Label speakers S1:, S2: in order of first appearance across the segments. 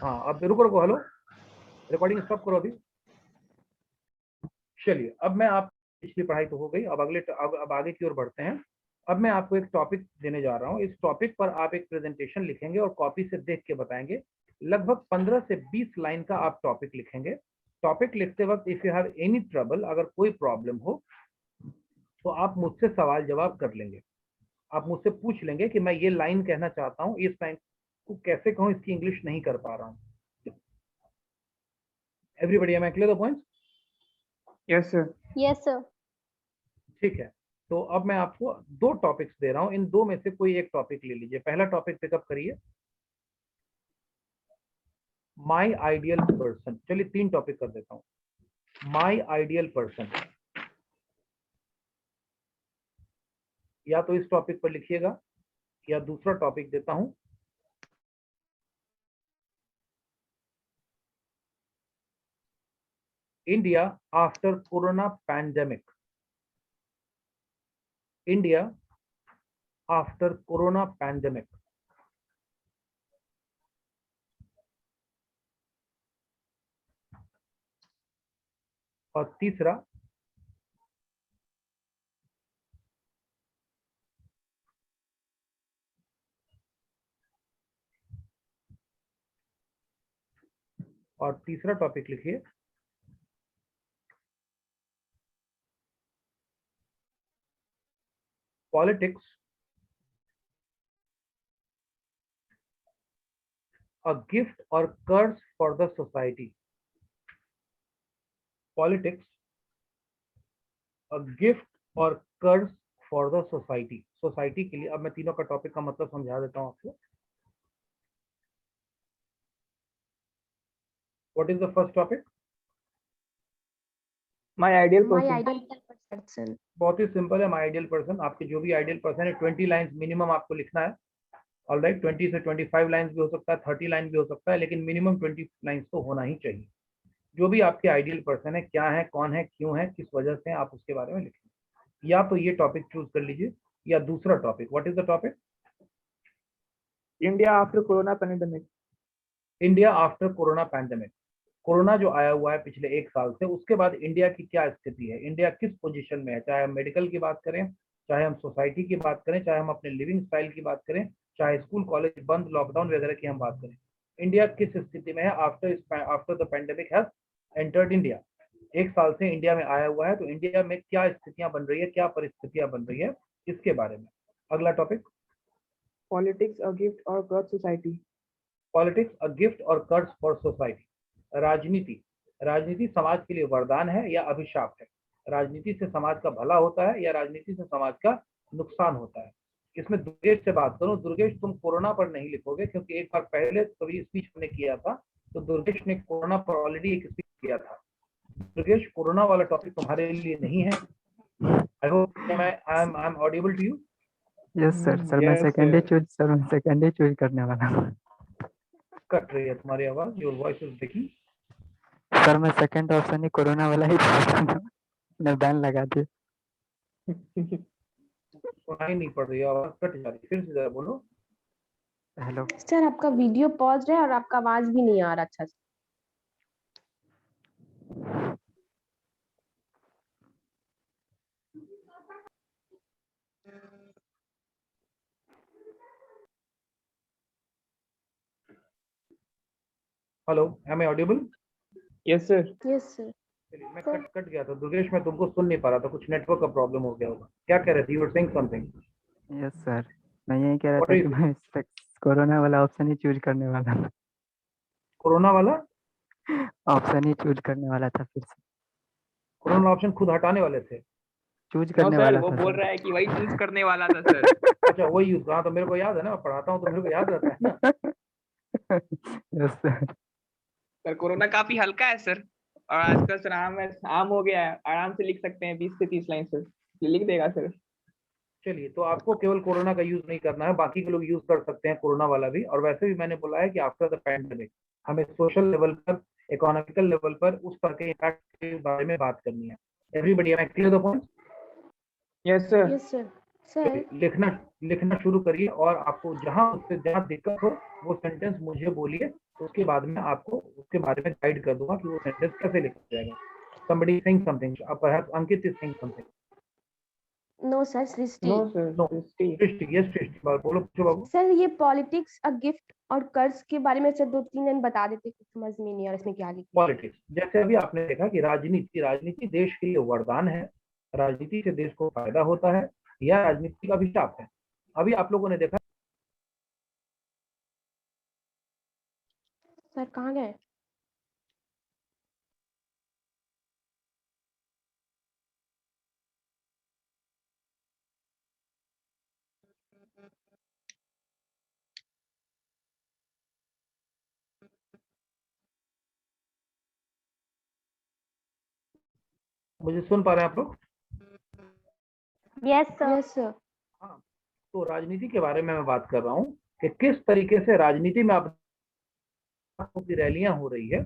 S1: हाँ अब रुको रुको, हेलो, रिकॉर्डिंग स्टॉप करो अभी। चलिए अब मैं आप, पिछली पढ़ाई तो हो गई, अब आगे की ओर बढ़ते हैं। अब मैं आपको एक टॉपिक देने जा रहा हूँ। इस टॉपिक पर आप एक प्रेजेंटेशन लिखेंगे और कॉपी से देख के बताएंगे। लगभग 15 से 20 लाइन का आप टॉपिक लिखेंगे। टॉपिक लिखते वक्त if you have any trouble, अगर कोई प्रॉब्लम हो तो आप मुझसे सवाल जवाब कर लेंगे। आप मुझसे पूछ लेंगे कि मैं ये लाइन कहना चाहता हूँ, इस लाइन को कैसे कहूँ, इसकी इंग्लिश नहीं कर पा रहा हूँ। Everybody am I clear the points?
S2: Yes sir.
S3: Yes sir.
S1: ठीक है, तो अब मैं आपको 2 टॉपिक्स दे रहा हूं, इन 2 में से कोई एक टॉपिक ले लीजिए। पहला टॉपिक पिकअप करिए, माई आइडियल पर्सन। चलिए 3 टॉपिक कर देता हूं। माई आइडियल पर्सन, या तो इस टॉपिक पर लिखिएगा या दूसरा टॉपिक देता हूं, India after corona pandemic. India after corona pandemic. और तीसरा, टॉपिक लिखिए, पॉलिटिक्स अ गिफ्ट और कर्ज for the society. Politics a gift और कर्ज फॉर द सोसाइटी। सोसाइटी के लिए। अब मैं तीनों का टॉपिक का मतलब समझा देता हूं आपको। What is the first topic?
S2: My ideal
S3: my
S2: person.
S3: Ideal person.
S1: बहुत ही सिंपल है, माई आइडियल पर्सन। आपके जो भी आइडियल पर्सन है 20 लाइंस मिनिमम आपको लिखना है। ऑलराइट, 20 से 25 लाइंस भी हो सकता है, 30 लाइन भी हो सकता है, लेकिन मिनिमम 20 लाइंस तो होना ही चाहिए। जो भी आपके आइडियल पर्सन है, क्या है, कौन है, क्यों है, किस वजह से, आप उसके बारे में लिखें। या तो ये टॉपिक चूज कर लीजिए या दूसरा topic. What is the topic?
S2: India after corona pandemic.
S1: India after corona pandemic. Corona जो आया हुआ है पिछले 1 साल से, उसके बाद इंडिया की क्या स्थिति है, इंडिया किस पोजीशन में है। चाहे हम मेडिकल की बात करें, चाहे हम सोसाइटी की बात करें, चाहे हम अपने लिविंग स्टाइल की बात करें, चाहे स्कूल कॉलेज बंद, लॉकडाउन वगैरह की हम बात करें, इंडिया किस स्थिति में है after the pandemic has entered India. 1 साल से इंडिया में आया हुआ है, तो इंडिया में क्या स्थितियां बन रही है, क्या परिस्थितियां बन रही है, इसके बारे में। अगला टॉपिक,
S2: पॉलिटिक्स अ गिफ्ट और कर्ज सोसाइटी।
S1: पॉलिटिक्स अ गिफ्ट और कर्ज फॉर सोसाइटी। राजनीति, राजनीति समाज के लिए वरदान है या अभिशाप है। राजनीति से समाज का भला होता है या राजनीति से समाज का नुकसान होता है। इसमें दुर्गेश से बात करूं। दुर्गेश, तुम कोरोना पर नहीं लिखोगे, क्योंकि एक बार पहले कभी स्पीच हमने किया था, तो दुर्गेश ने कोरोना पर ऑलरेडी एक स्पीच किया था। दुर्गेश, कोरोना वाला टॉपिक तुम्हारे लिए नहीं है। I hope I am audible to you.
S4: Yes sir. Sir मैं सेकंड ही चूज करने वाला हूँ।
S1: कट रही है तुम्हारी आवाज, your voice is breaking.
S4: Sir मैं सेकंड ऑप्शन ही कोरोना वाला ही ने बैन लगा दिया।
S1: सुनाई नहीं पड़ रही है, आवाज कट जा रही है, फिर से जरा बोलो।
S4: हेलो
S3: सर आपका वीडियो पॉज है और आपका आवाज भी नहीं आ रहा अच्छा से।
S1: Hello, am I audible?
S2: Yes sir.
S3: Yes sir.
S1: चलिए, मैं कट गया था दुर्गेश, मैं तुमको सुन नहीं पा रहा था, कुछ नेटवर्क का प्रॉब्लम हो गया होगा। क्या कह रहे थे? You were saying something.
S4: Yes sir, मैं यही कह रहा
S1: What
S4: था
S1: are
S4: कि
S1: you
S4: मैं कोरोना वाला ऑप्शन ही चूज करने वाला था।
S1: कोरोना वाला
S4: ऑप्शन ही चूज करने वाला था फिर से।
S1: कोरोना ऑप्शन खुद हटाने वाले थे?
S4: चूज
S2: नो
S4: करने
S2: सर,
S4: वाला
S2: वो
S4: था
S2: बोल
S4: सर।
S2: रहा है कि वही चूज करने वाला था सर।
S1: अच्छा, वही यूज। हाँ, तो मेरे को याद है ना, मैं पढ़ाता हूँ तो मेरे को याद रहता है ना।
S4: Yes sir.
S2: सर कोरोना काफी हल्का है सर, और आजकल सर आम हो गया है, आराम से लिख सकते हैं 20 से 30 लाइन सर, लिख देगा सर।
S1: चलिए, तो आपको केवल कोरोना का यूज नहीं करना है, बाकी के लोग यूज कर सकते हैं कोरोना वाला भी। और वैसे भी मैंने बोला है कि आफ्टर द पैंडेमिक हमें सोशल लेवल पर, इकोनॉमिकल लेवल पर उस तरह के इम्पैक्ट के बारे में बात करनी है। Everybody, am I clear the point?
S2: Yes sir.
S3: Yes sir. Sir
S1: लिखना लिखना शुरू करिए और आपको जहां दिक्कत हो वो सेंटेंस मुझे बोलिए, उसके बाद में आपको उसके बारे में गाइड कर दूंगा कि वो सेंटेंस कैसे लिखा जाएगा। somebody saying something, perhaps Ankit is saying something.
S3: No sir, Srishti.
S2: No sir,
S1: No,
S2: Srishti.
S1: Srishti, yes Srishti, बोलो पूछो बाबू।
S3: सर ये पॉलिटिक्स अ गिफ्ट और कर्ज के बारे में सर 2-3 लाइन बता देते, कुछ समझ में नहीं आ रहा इसमें क्या लिखा है।
S1: पॉलिटिक्स, जैसे अभी आपने देखा कि राजनीति देश के लिए वरदान है, राजनीति से देश को फायदा होता है, या राजनीति का अभिशाप है। अभी आप लोगों ने देखा
S3: सर कहाँ गए?
S1: मुझे सुन पा रहे हैं आप लोग?
S3: Yes sir.
S1: हाँ, तो राजनीति के बारे में मैं बात कर रहा हूँ कि किस तरीके से राजनीति में आप की रैलियां हो रही है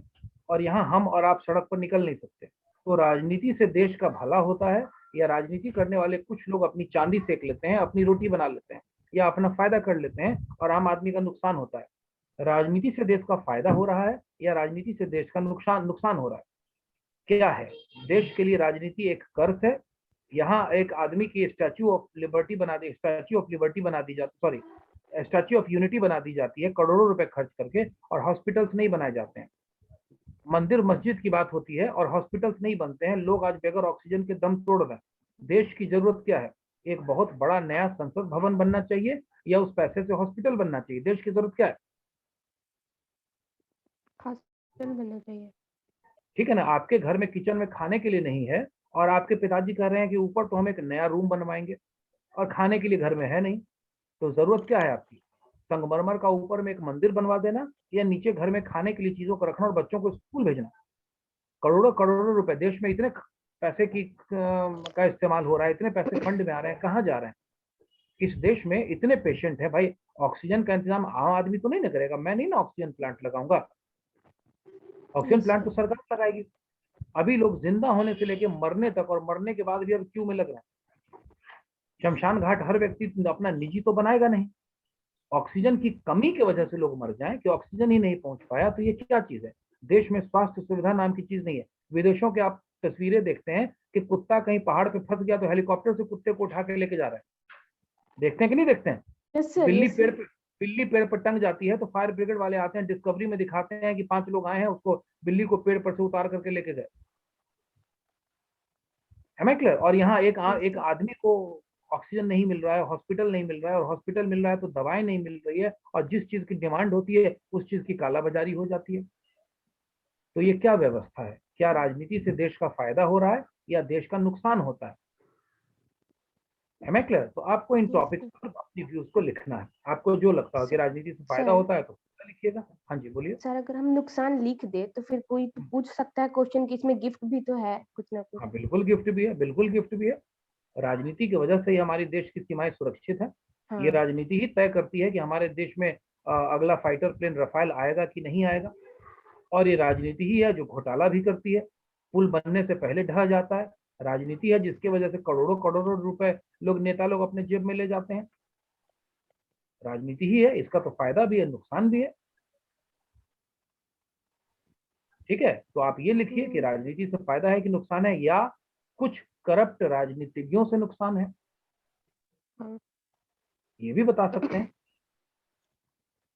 S1: और यहाँ हम और आप सड़क पर निकल नहीं सकते। तो राजनीति से देश का भला होता है, या राजनीति करने वाले कुछ लोग अपनी चांदी सेक लेते हैं, अपनी रोटी बना लेते हैं, या अपना फायदा कर लेते हैं और आम आदमी का नुकसान होता है। राजनीति से देश का फायदा हो रहा है या राजनीति से देश का नुकसान हो रहा है? क्या है? देश के लिए राजनीति एक कर्ज है। यहाँ एक आदमी की स्टैच्यू ऑफ लिबर्टी बना दी जाती, सॉरी, स्टैच्यू ऑफ यूनिटी बना दी जाती है करोड़ों रुपए खर्च करके, और हॉस्पिटल्स नहीं बनाए जाते हैं। मंदिर मस्जिद की बात होती है और हॉस्पिटल्स नहीं बनते हैं। लोग आज बगैर ऑक्सीजन के दम तोड़ रहे हैं। देश की जरूरत क्या है? एक बहुत बड़ा नया संसद भवन बनना चाहिए, या उस पैसे से हॉस्पिटल बनना चाहिए? देश की जरूरत क्या है?
S3: हॉस्पिटल बनना चाहिए।
S1: ठीक है ना? आपके घर में किचन में खाने के लिए नहीं है, और आपके पिताजी कह रहे हैं कि ऊपर तो हम एक नया रूम बनवाएंगे, और खाने के लिए घर में है नहीं। तो जरूरत क्या है आपकी? संगमरमर का ऊपर में एक मंदिर बनवा देना, या नीचे घर में खाने के लिए चीजों को रखना और बच्चों को स्कूल भेजना? करोड़ों करोड़ों रुपए देश में, इतने पैसे का इस्तेमाल हो रहा है, इतने पैसे फंड में आ रहे हैं, कहाँ जा रहे हैं? इस देश में इतने पेशेंट है भाई, ऑक्सीजन का इंतजाम आम आदमी तो नहीं ना करेगा। मैं नहीं ना ऑक्सीजन प्लांट लगाऊंगा, ऑक्सीजन प्लांट तो सरकार लगाएगी। अभी लोग जिंदा होने से लेके मरने तक, और मरने के बाद भी अब क्यू में लग रहे हैं। शमशान घाट हर व्यक्ति अपना निजी तो बनाएगा नहीं। ऑक्सीजन की कमी की वजह से लोग मर जाएं कि ऑक्सीजन ही नहीं पहुंच पाया, तो ये क्या चीज है? देश में स्वास्थ्य सुविधा नाम की चीज नहीं है। विदेशों के आप तस्वीरें देखते हैं कि कुत्ता कहीं पहाड़ पे फंस गया तो हेलीकॉप्टर से कुत्ते को उठा के लेके जा रहे हैं। देखते हैं कि नहीं देखते हैं?
S3: Yes sir.
S1: बिल्ली पेड़ पर टंग जाती है तो फायर ब्रिगेड वाले आते हैं, डिस्कवरी में दिखाते हैं कि 5 लोग आए हैं, उसको बिल्ली को पेड़ पर से उतार करके लेके गए। है क्लियर? और यहाँ एक आदमी को ऑक्सीजन नहीं मिल रहा है, हॉस्पिटल नहीं मिल रहा है, और हॉस्पिटल मिल रहा है तो दवाएं नहीं मिल रही है, और जिस चीज की डिमांड होती है उस चीज की कालाबाजारी हो जाती है। तो ये क्या व्यवस्था है? क्या राजनीति से देश का फायदा हो रहा है या देश का नुकसान होता है? क्लियर? तो आपको इन टॉपिक्स पर अपनी व्यूज को लिखना है। आपको जो लगता है कि राजनीति से फायदा होता है तो लिखिएगा। हाँ जी बोलिए।
S3: सर अगर हम नुकसान लिख दे तो फिर कोई तो पूछ सकता है क्वेश्चन कि इसमें गिफ्ट भी तो है कुछ ना कुछ।
S1: हाँ बिल्कुल गिफ्ट भी है, बिल्कुल गिफ्ट भी है। राजनीति की वजह से ही हमारे देश की सीमाएं सुरक्षित है।
S3: हाँ।
S1: ये राजनीति ही तय करती है कि हमारे देश में अगला फाइटर प्लेन रफाल आएगा कि नहीं आएगा, और ये राजनीति ही है जो घोटाला भी करती है। पुल बनने से पहले ढह जाता है। राजनीति है जिसकी वजह से करोड़ों करोड़ों रुपए नेता लोग अपने जेब में ले जाते हैं। राजनीति ही है, इसका तो फायदा भी है, नुकसान भी है। ठीक है, तो आप ये लिखिए कि राजनीति से फायदा है कि नुकसान है, या कुछ करप्ट राजनीतिज्ञों से नुकसान है, ये भी बता सकते हैं।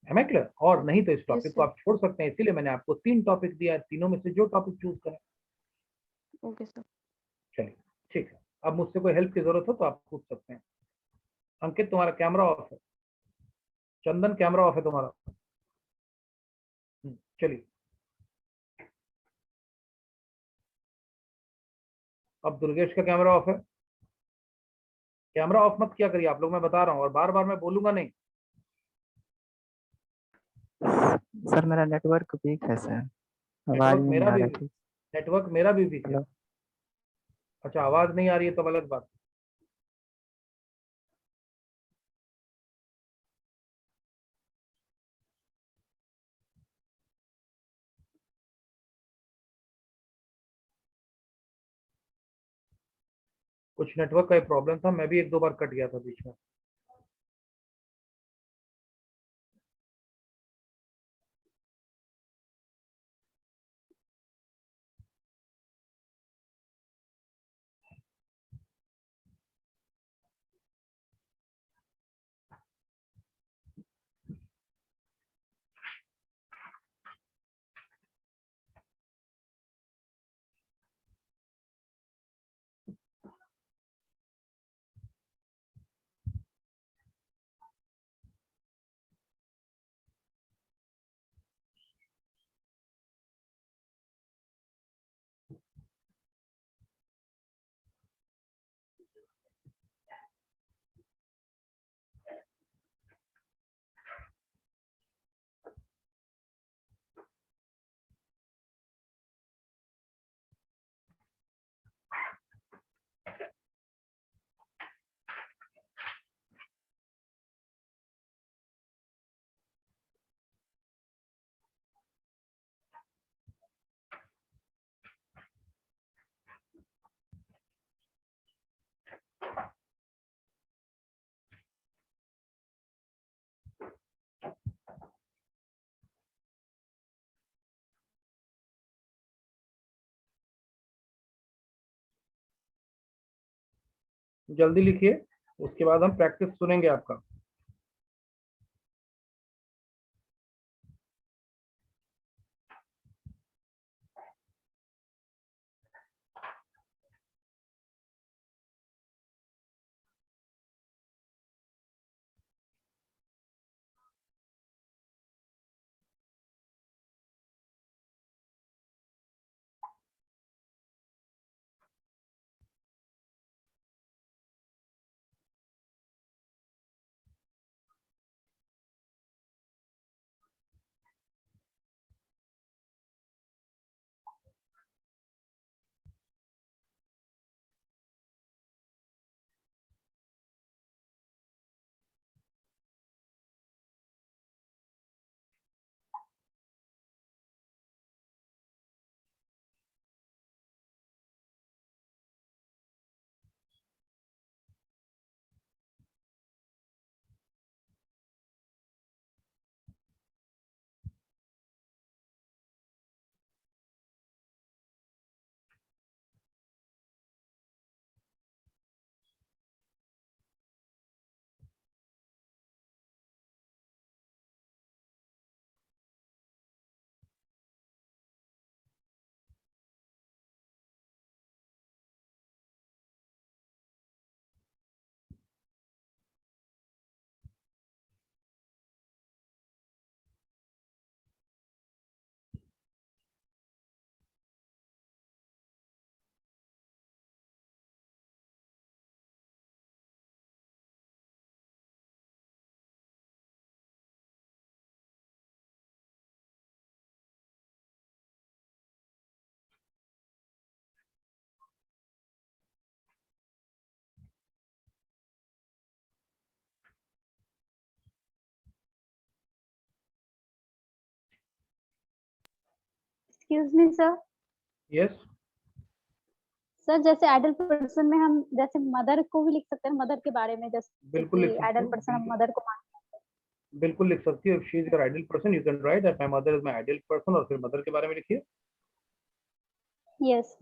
S1: है क्लियर? और नहीं तो इस टॉपिक को आप छोड़ सकते हैं। इसीलिए मैंने आपको 3 टॉपिक दिया है, तीनों में से जो टॉपिक चूज करें।
S3: Okay sir.
S1: चलिए ठीक है। अब मुझसे कोई हेल्प की जरूरत हो तो आप पूछ सकते हैं। अंकित तुम्हारा कैमरा ऑफ है, चंदन कैमरा ऑफ है तुम्हारा। चलिए, अब दुर्गेश का कैमरा ऑफ है। कैमरा ऑफ मत किया करिए आप लोग, मैं बता रहा हूँ, और बार बार मैं बोलूंगा नहीं।
S4: सर मेरा नेटवर्क वीक है सर, आवाज नहीं आ रहा थी।
S1: नेटवर्क मेरा भी वीक है। अच्छा, आवाज नहीं आ रही है तो अलग बात। कुछ नेटवर्क का प्रॉब्लम था, मैं भी एक दो बार कट गया था बीच में। जल्दी लिखिए, उसके बाद हम प्रैक्टिस सुनेंगे आपका।
S5: Excuse me sir.
S1: Yes,
S5: sir जैसे आइडल पर्सन में हम जैसे मदर को भी लिख सकते हैं, मदर के बारे में, जैसे
S1: बिल्कुल लिख
S5: कि
S1: सकते
S5: आइडल
S1: हो,
S5: पर्सन हम मदर को मानते
S1: बिल्कुल लिख सकती हो। She is your ideal person, you can write that my mother is my ideal person, और फिर मदर के बारे में लिखिए।
S5: हैं। यस।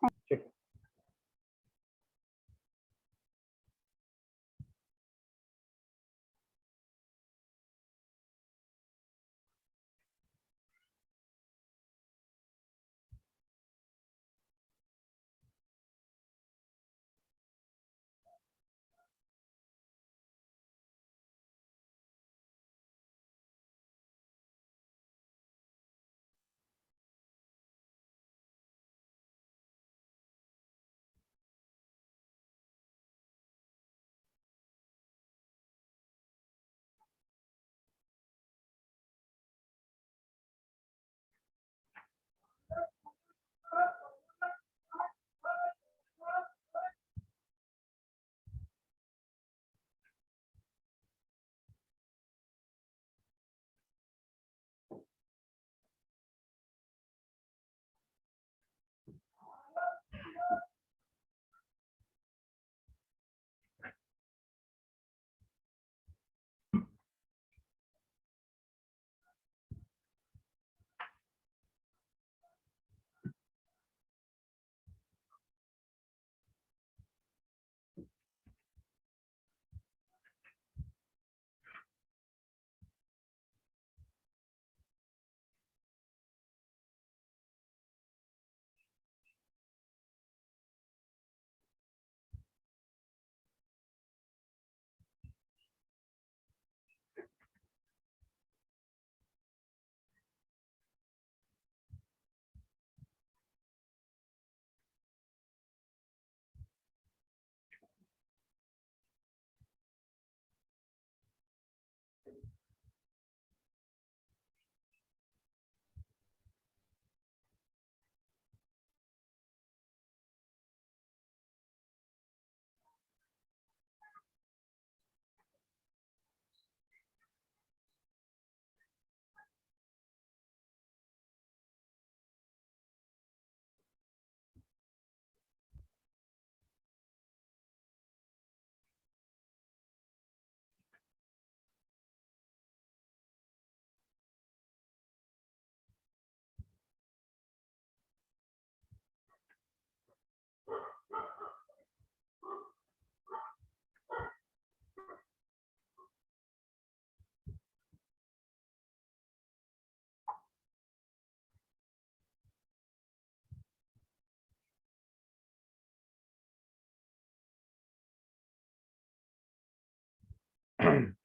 S1: ठीक।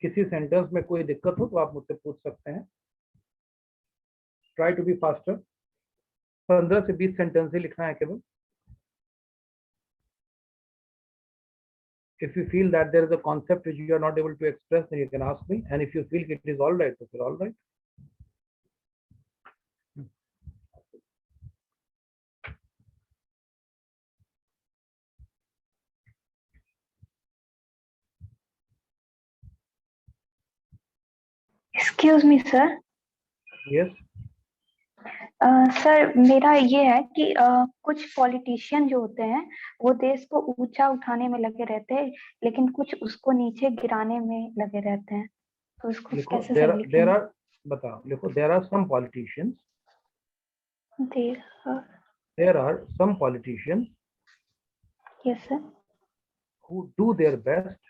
S1: किसी सेंटेंस में कोई दिक्कत हो तो आप मुझसे पूछ सकते हैं। Try to be faster. 15 से 20 सेंटेंस ही लिखना है केवल। If you feel that there is a concept which you are not able to express, then you can ask me. And if you feel it is all right, so it's all right.
S6: Excuse me sir.
S1: Yes.
S6: Sir मेरा ये है कि कुछ politician जो होते हैं वो देश को ऊंचा उठाने में लगे रहते हैं, लेकिन कुछ उसको नीचे गिराने में लगे रहते हैं, तो उसको
S1: लिखो,
S6: कैसे
S1: there
S6: सही
S1: are
S6: लिखेंगे?
S1: बताओ, लिखो, there are some politicians.
S6: There
S1: There are some politicians
S6: yes sir.
S1: who do their best,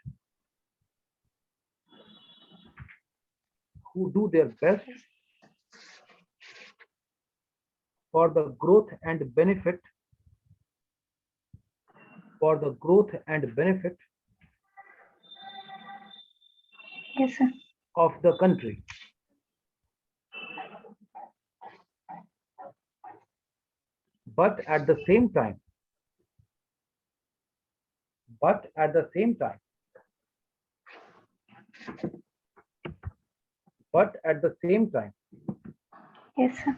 S1: for the growth and benefit,
S6: yes sir.
S1: of the country. But at the same time,
S6: yes sir.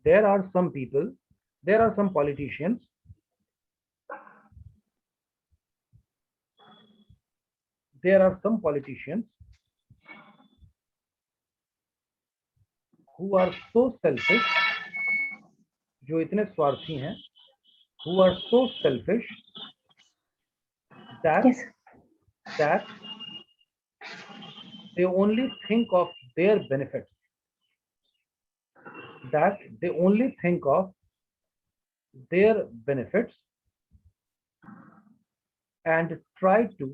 S1: there are some people, there are some politicians who are so selfish, जो इतने स्वार्थी हैं, who are so selfish that
S6: yes
S1: they only think of their benefits, and try to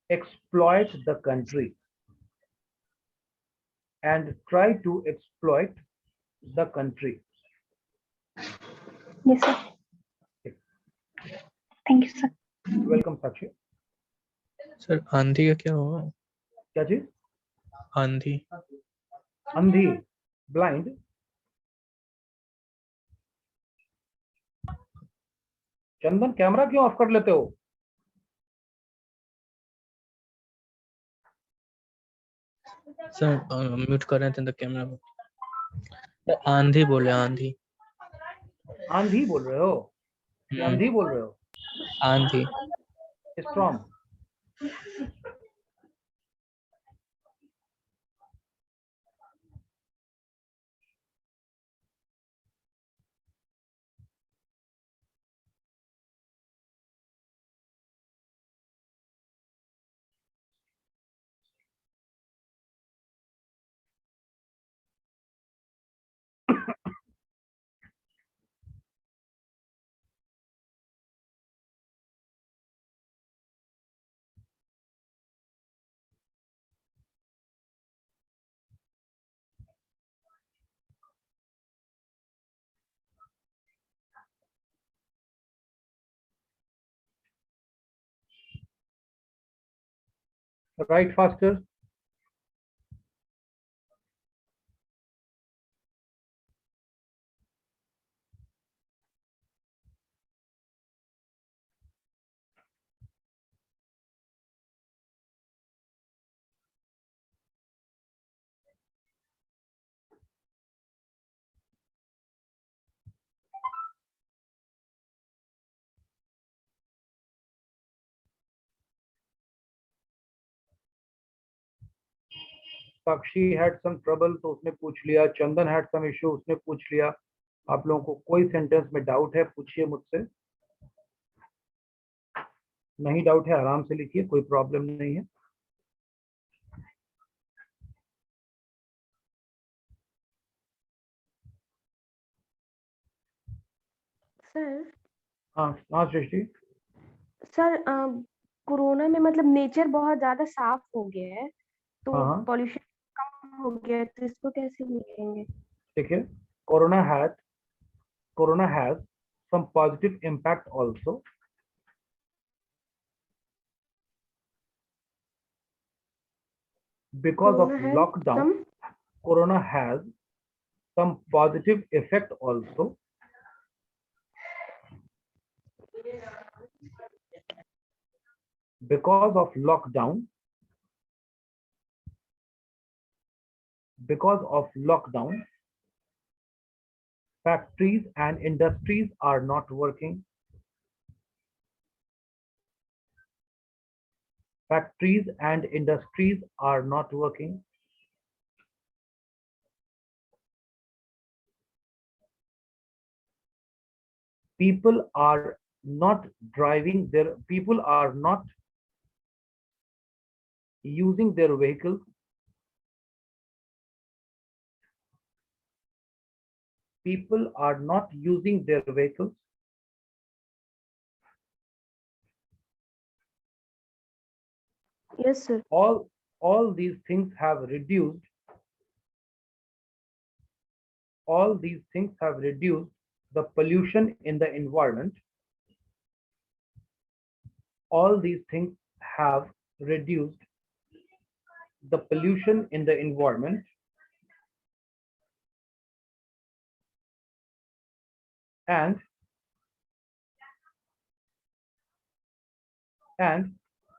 S1: exploit the country,
S6: yes sir. Thank you sir.
S1: Welcome Sakshi.
S7: Sir आंधी का क्या हुआ?
S1: क्या चीज?
S7: आंधी।
S1: अंधी, ब्लाइंड। चंदन कैमरा क्यों ऑफ कर लेते हो?
S7: सर म्यूट कर रहे थे तो कैमरा। आंधी बोले, आंधी।
S1: आंधी बोल रहे हो? आंधी बोल रहे हो?
S7: आंधी।
S1: Strong. Write faster. Sakshi had some trouble तो उसने पूछ लिया। चंदन had some issue, उसने पूछ लिया। आप लोगों को कोई सेंटेंस में डाउट है, पूछिए मुझसे। नहीं डाउट है, आराम से लिखिए, कोई प्रॉब्लम नहीं है।
S3: सर।
S1: हाँ हाँ सृष्टि।
S3: सर कोरोना में मतलब नेचर बहुत ज्यादा साफ हो गया है, तो
S1: हाँ।
S3: पॉल्यूशन कम हो गया है, तो इसको कैसे लिखेंगे?
S1: देखिए, corona has some positive impact also. Because of
S3: Corona has
S1: lockdown,
S3: some
S1: corona has some positive effect also. Because of lockdown, factories and industries are not working. Factories and industries are not working. People are not people are not using their vehicles. People are not using their vehicles.
S3: yes sir.
S1: All these things have reduced. All these things have reduced the pollution in the environment. All these things have reduced the pollution in the environment, and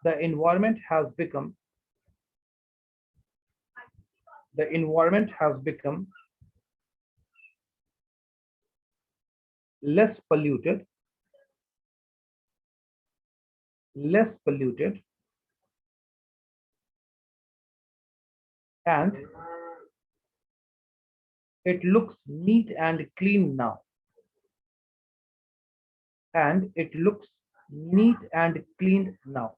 S1: the environment has become less polluted, and it looks neat and clean now. And it looks neat and clean now.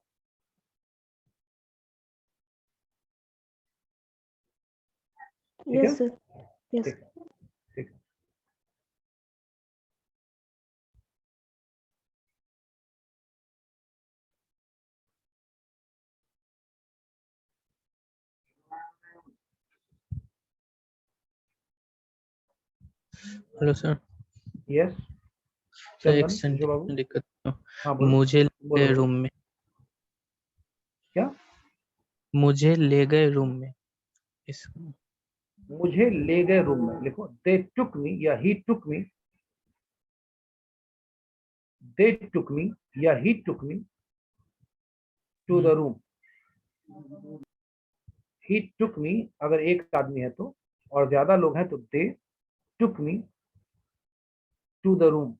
S3: Yes sir. Yes.
S1: ठीक है, ठीक है।
S7: Hello sir.
S1: Yes
S7: sir एक
S1: चंदन
S7: second
S1: जो बाबू,
S7: दिक्कत
S1: हाँ बोलो
S7: मुझे ले
S1: बोलो
S7: गए
S1: बोलो।
S7: रूम में।
S1: क्या?
S7: मुझे ले गए रूम में। इस
S1: मुझे ले गए रूम में, लिखो they took me या he took me, they took me या he took me to the room. he took me अगर एक आदमी है तो, और ज्यादा लोग हैं तो they took me to the room.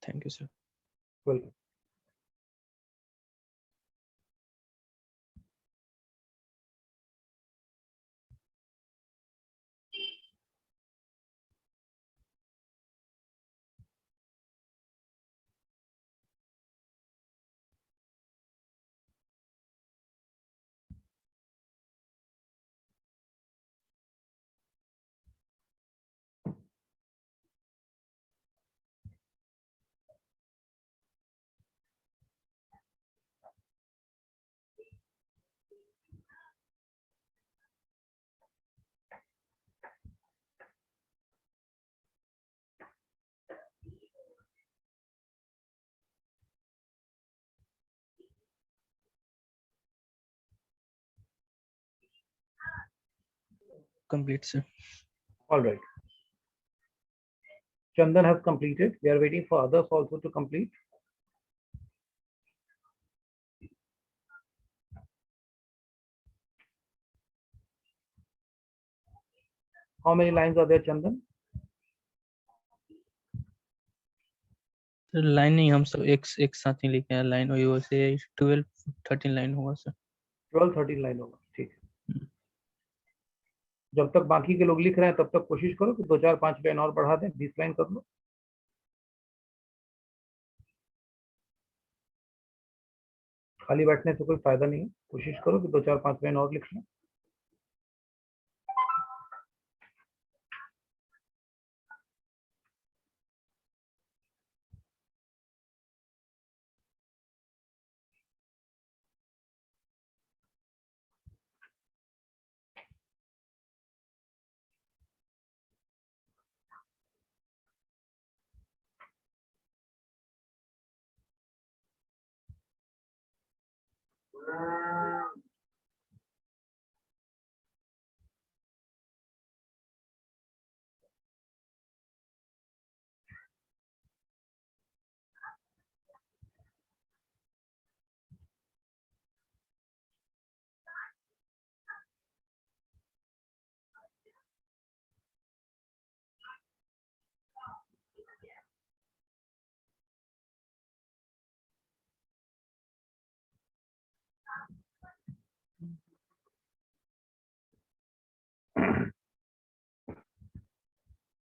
S7: Thank you sir.
S1: Welcome.
S7: Complete sir.
S1: All right. Chandan has completed. We are waiting for others also to complete. How many lines are there, Chandan?
S7: Sir line नहीं, हम सब एक साथ ही लिखे हैं line, और वो से 12-13 लाइन होगा सर।
S1: 12-13 लाइन होगा, ठीक है। जब तक बाकी के लोग लिख रहे हैं तब तक कोशिश करो कि 2-4-5 लाइन और बढ़ा दें, 20 लाइन कर लो। खाली बैठने से कोई फायदा नहीं है, कोशिश करो कि 2-4-5 लाइन और लिख लें।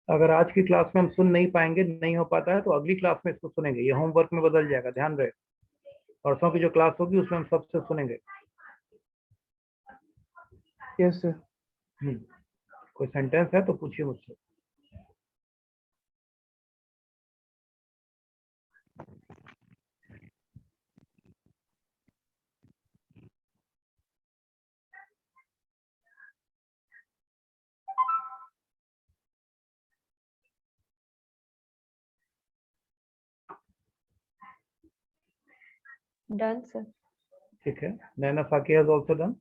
S1: अगर आज की क्लास में हम सुन नहीं पाएंगे, नहीं हो पाता है, तो अगली क्लास में इसको सुनेंगे। ये होमवर्क में बदल जाएगा, ध्यान रहे। परसों की जो क्लास होगी उसमें हम सबसे सुनेंगे।
S2: Yes sir.
S1: कोई सेंटेंस है तो पूछिए मुझसे।
S3: Done sir.
S1: ठीक है, नैना साकी हैज आल्सो डन।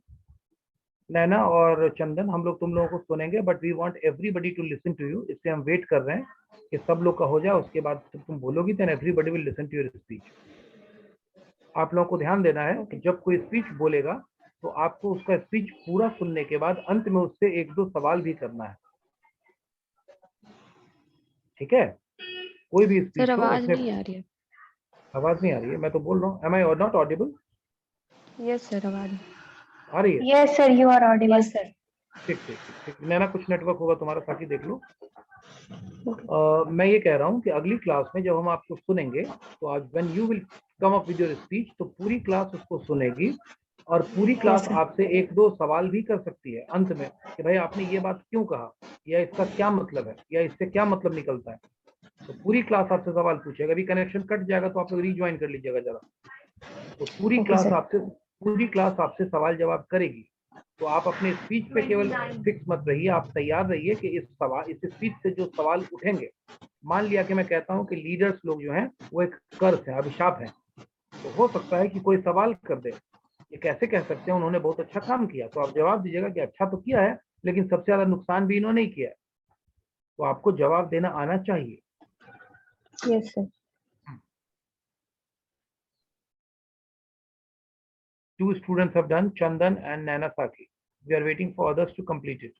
S1: नैना और चंदन, हम लोग तुम लोगों को सुनेंगे, but we want everybody to listen to you. इसलिए हम वेट कर रहे हैं कि सब लोग का हो जाए, उसके बाद तुम बोलोगी, then everybody will listen to your speech. आप लोगों को ध्यान देना है कि जब कोई स्पीच बोलेगा तो आपको उसका स्पीच पूरा सुनने के बाद अंत में उससे 1-2 सवाल भी करना है। ठीक है, कोई भी स्पीच
S8: सर
S1: हो,
S8: आवाज
S1: इसमें
S8: नहीं आ रही है।
S1: आवाज नहीं आ रही है, मैं तो बोल रहा हूँ। Am I not audible?
S8: Yes sir आवाज
S1: आ रही है?
S6: Yes sir, you are audible.
S3: Yes sir.
S1: ठीक ठीक ठीक। नैना, कुछ नेटवर्क होगा तुम्हारा, साकी देख लो। मैं ये कह रहा हूँ कि अगली क्लास में जब हम आपको सुनेंगे, तो आज when you will come up with your speech, तो पूरी क्लास उसको सुनेगी और पूरी क्लास आपसे 1-2 सवाल भी कर सकती है अंत में कि भाई आपने ये बात क्यों कहा, या इसका क्या मतलब है, या इससे क्या मतलब निकलता है। तो पूरी क्लास आपसे सवाल पूछेगा। अभी कनेक्शन कट जाएगा तो आप लोग रिज्वाइन कर लीजिएगा जरा। तो पूरी क्लास आपसे सवाल जवाब करेगी। तो आप अपने स्पीच पे केवल फिक्स मत रहिए, आप तैयार रहिए कि इस स्पीच से जो सवाल उठेंगे, मान लिया कि मैं कहता हूं कि लीडर्स लोग जो हैं वो एक कर्स है, अभिशाप है, तो हो सकता है कि कोई सवाल कर दे, ये कैसे कह सकते हैं, उन्होंने बहुत अच्छा काम किया। तो आप जवाब दीजिएगा कि अच्छा तो किया है, लेकिन सबसे ज्यादा नुकसान भी इन्होंने ही किया है। तो आपको जवाब देना आना चाहिए।
S3: Yes sir.
S1: 2 students have done, Chandan and Naina Saki. We are waiting for others to complete it.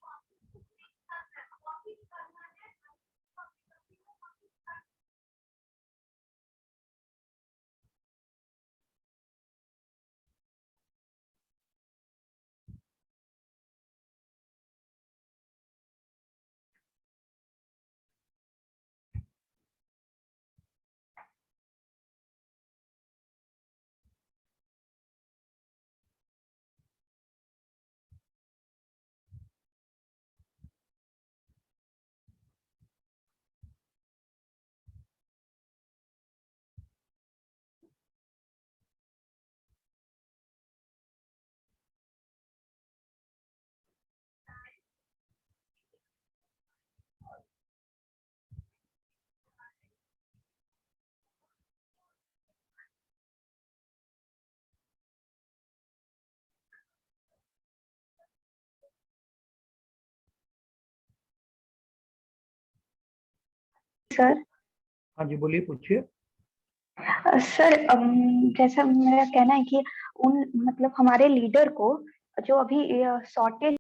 S6: Sir.
S1: हाँ जी, बोलिए, पूछिए।
S6: सर, जैसा मेरा कहना है कि उन मतलब हमारे लीडर को जो अभी शॉर्टेज